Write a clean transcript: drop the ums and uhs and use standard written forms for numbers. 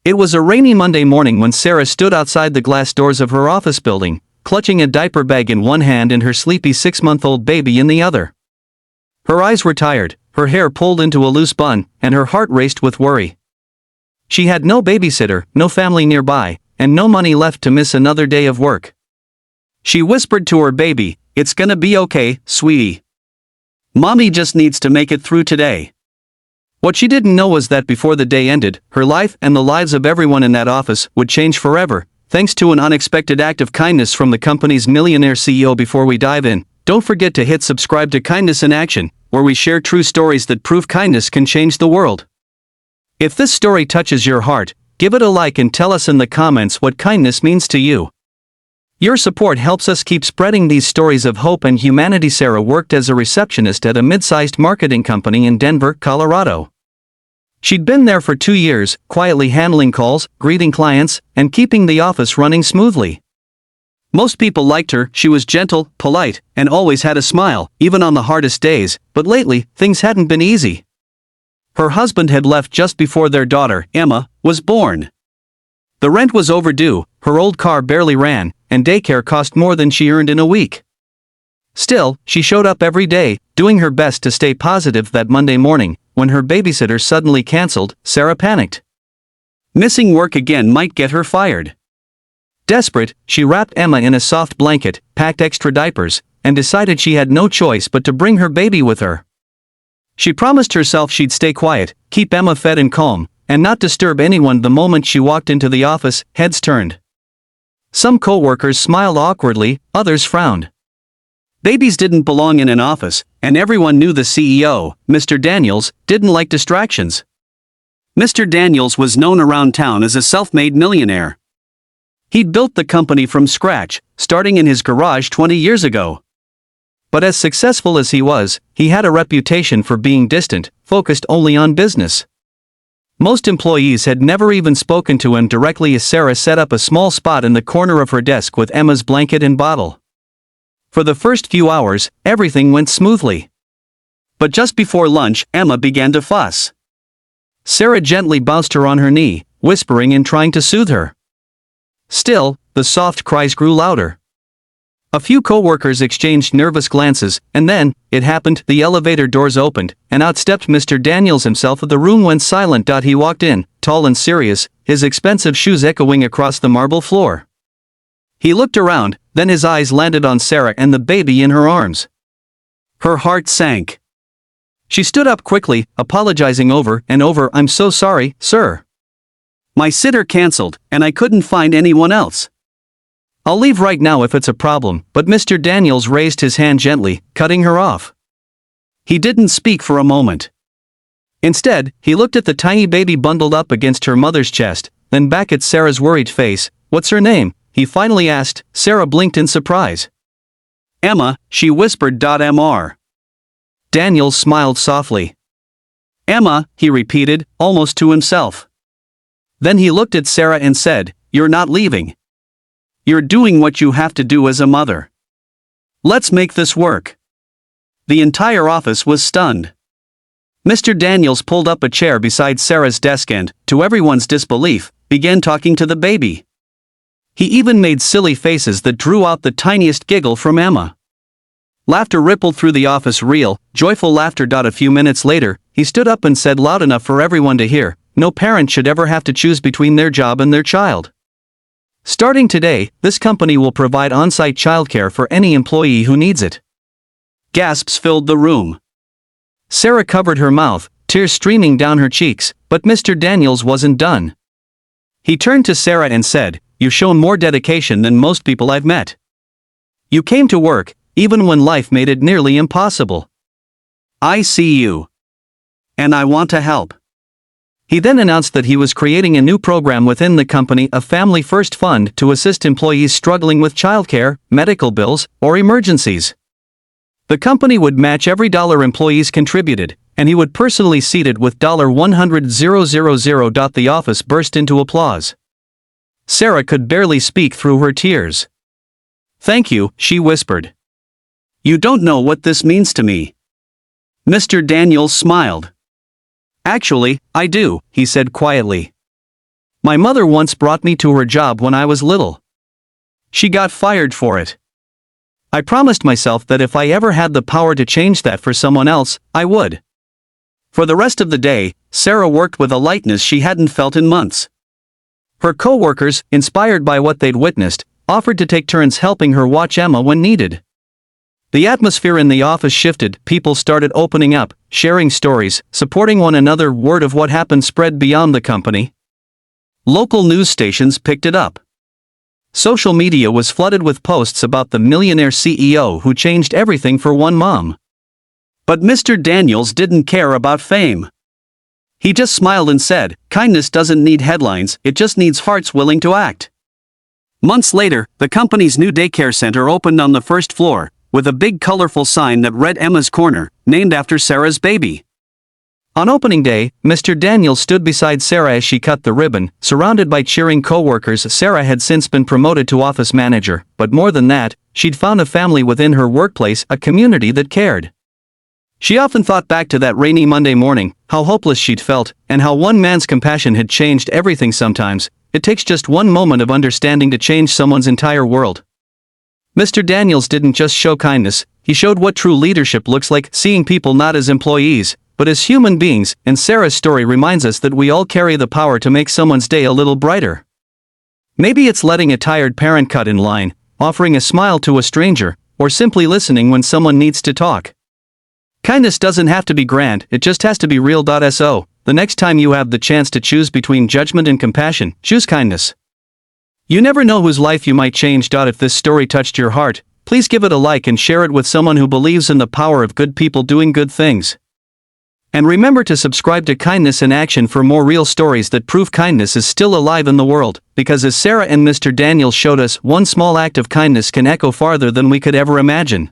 It was a rainy Monday morning when Sarah stood outside the glass doors of her office building, clutching a diaper bag in one hand and her sleepy 6-month-old baby in the other. Her eyes were tired, her hair pulled into a loose bun, and her heart raced with worry. She had no babysitter, no family nearby, and no money left to miss another day of work. She whispered to her baby, "It's gonna be okay, sweetie. Mommy just needs to make it through today." What she didn't know was that before the day ended, her life and the lives of everyone in that office would change forever, thanks to an unexpected act of kindness from the company's Millionaire CEO. Before we dive in, don't forget to hit subscribe to Kindness in Action, where we share true stories that prove kindness can change the world. If this story touches your heart, give it a like and tell us in the comments what kindness means to you. Your support helps us keep spreading these stories of hope and humanity. Sarah worked as a receptionist at a mid-sized marketing company in Denver, Colorado. She'd been there for 2 years, quietly handling calls, greeting clients, and keeping the office running smoothly. Most people liked her. She was gentle, polite, and always had a smile, even on the hardest days, but lately, things hadn't been easy. Her husband had left just before their daughter, Emma, was born. The rent was overdue, her old car barely ran, and daycare cost more than she earned in a week. Still, she showed up every day, doing her best to stay positive. That Monday morning, when her babysitter suddenly canceled, Sarah panicked. Missing work again might get her fired. Desperate, she wrapped Emma in a soft blanket, packed extra diapers, and decided she had no choice but to bring her baby with her. She promised herself she'd stay quiet, keep Emma fed and calm, and not disturb anyone. The moment she walked into the office, heads turned. Some co-workers smiled awkwardly, others frowned. Babies didn't belong in an office, and everyone knew the CEO, Mr. Daniels, didn't like distractions. Mr. Daniels was known around town as a self-made millionaire. He'd built the company from scratch, starting in his garage 20 years ago. But as successful as he was, he had a reputation for being distant, focused only on business. Most employees had never even spoken to him directly. As Sarah set up a small spot in the corner of her desk with Emma's blanket and bottle. For the first few hours, everything went smoothly. But just before lunch, Emma began to fuss. Sarah gently bounced her on her knee, whispering and trying to soothe her. Still, the soft cries grew louder. A few co-workers exchanged nervous glances, and then, it happened. The elevator doors opened, and out stepped Mr. Daniels himself. The room went silent. He walked in, tall and serious, his expensive shoes echoing across the marble floor. He looked around, then his eyes landed on Sarah and the baby in her arms. Her heart sank. She stood up quickly, apologizing over and over. "I'm so sorry, sir. My sitter canceled, and I couldn't find anyone else. I'll leave right now if it's a problem." But Mr. Daniels raised his hand gently, cutting her off. He didn't speak for a moment. Instead, he looked at the tiny baby bundled up against her mother's chest, then back at Sarah's worried face. "What's her name?" he finally asked. Sarah blinked in surprise. "Emma," she whispered. "Mr. Daniels smiled softly. "Emma," he repeated, almost to himself. Then he looked at Sarah and said, "You're not leaving. You're doing what you have to do as a mother. Let's make this work." The entire office was stunned. Mr. Daniels pulled up a chair beside Sarah's desk and, to everyone's disbelief, began talking to the baby. He even made silly faces that drew out the tiniest giggle from Emma. Laughter rippled through the office, real, joyful laughter. A few minutes later, he stood up and said loud enough for everyone to hear, "No parent should ever have to choose between their job and their child. Starting today, this company will provide on-site childcare for any employee who needs it." Gasps filled the room. Sarah covered her mouth, tears streaming down her cheeks, but Mr. Daniels wasn't done. He turned to Sarah and said, "You've shown more dedication than most people I've met. You came to work, even when life made it nearly impossible. I see you. And I want to help." He then announced that he was creating a new program within the company, a Family First Fund, to assist employees struggling with childcare, medical bills, or emergencies. The company would match every dollar employees contributed, and he would personally seed it with $100,000. The office burst into applause. Sarah could barely speak through her tears. "Thank you," she whispered. "You don't know what this means to me." Mr. Daniels smiled. "Actually, I do," he said quietly. My mother once brought me to her job when I was little. She got fired for it. I promised myself that if I ever had the power to change that for someone else, I would. For the rest of the day, Sarah worked with a lightness she hadn't felt in months. Her co-workers, inspired by what they'd witnessed, offered to take turns helping her watch Emma when needed. The atmosphere in the office shifted, people started opening up, sharing stories, supporting one another. Word of what happened spread beyond the company. Local news stations picked it up. Social media was flooded with posts about the millionaire CEO who changed everything for one mom. But Mr. Daniels didn't care about fame. He just smiled and said, "Kindness doesn't need headlines, it just needs hearts willing to act." Months later, the company's new daycare center opened on the first floor, with a big colorful sign that read Emma's Corner, named after Sarah's baby. On opening day, Mr. Daniels stood beside Sarah as she cut the ribbon, surrounded by cheering co-workers. Sarah had since been promoted to office manager, but more than that, she'd found a family within her workplace, a community that cared. She often thought back to that rainy Monday morning, how hopeless she'd felt, and how one man's compassion had changed everything. Sometimes, it takes just one moment of understanding to change someone's entire world. Mr. Daniels didn't just show kindness, he showed what true leadership looks like, seeing people not as employees, but as human beings, and Sarah's story reminds us that we all carry the power to make someone's day a little brighter. Maybe it's letting a tired parent cut in line, offering a smile to a stranger, or simply listening when someone needs to talk. Kindness doesn't have to be grand, it just has to be real. So, the next time you have the chance to choose between judgment and compassion, choose kindness. You never know whose life you might change. If this story touched your heart, please give it a like and share it with someone who believes in the power of good people doing good things. And remember to subscribe to Kindness in Action for more real stories that prove kindness is still alive in the world, because as Sarah and Mr. Daniels showed us, one small act of kindness can echo farther than we could ever imagine.